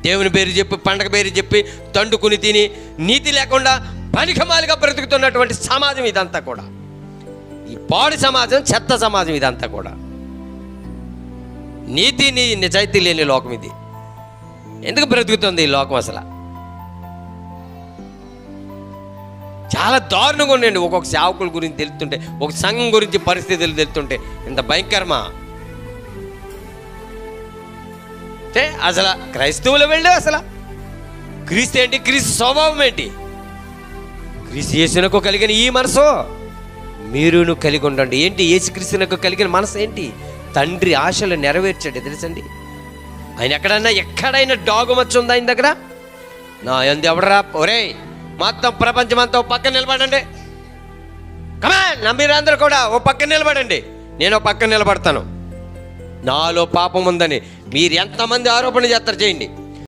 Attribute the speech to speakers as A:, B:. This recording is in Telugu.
A: దేవుని పేరు చెప్పి, పండగ పేరు చెప్పి తండుకుని తిని నీతి లేకుండా పనికిమాలిగా బ్రతుకుతున్నటువంటి సమాజం ఇదంతా కూడా. ఈ పాడు సమాజం, చెత్త సమాజం ఇదంతా కూడా. నీతి నిజాయితీ లేని లోకం ఇది. ఎందుకు బ్రతుకుతుంది ఈ లోకం? అసలు చాలా దారుణంగా ఉండండి. ఒక్కొక్క సేవకుల గురించి తెలుస్తుంటే, ఒక సంఘం గురించి పరిస్థితులు తెలుస్తుంటే ఇంత భయంకరమా? అంటే అసలు క్రైస్తవులు వెళ్ళే అసలు క్రీస్తు ఏంటి, క్రీస్తు స్వభావం ఏంటి, క్రీస్తు యేసునకు కలిగిన ఈ మనసు మీరును కలిగి ఉండండి. ఏంటి యేసుక్రీస్తునకు కలిగిన మనసు ఏంటి? తండ్రి ఆశలు నెరవేర్చాడు తెలుసండి. ఆయన ఎక్కడైనా డాగుమచ్చ ఉందా ఆయన దగ్గర? నా ఎందు ఎవడరా, ఒరే మొత్తం ప్రపంచమంతా ఓ పక్కన నిలబడండి, కమాన్ మీరందరూ కూడా ఓ పక్కన నిలబడండి, నేను ఓ పక్కన నిలబడతాను. నాలో పాపం ఉందని మీరు ఎంతమంది ఆరోపణ చేస్తారు చేయండి.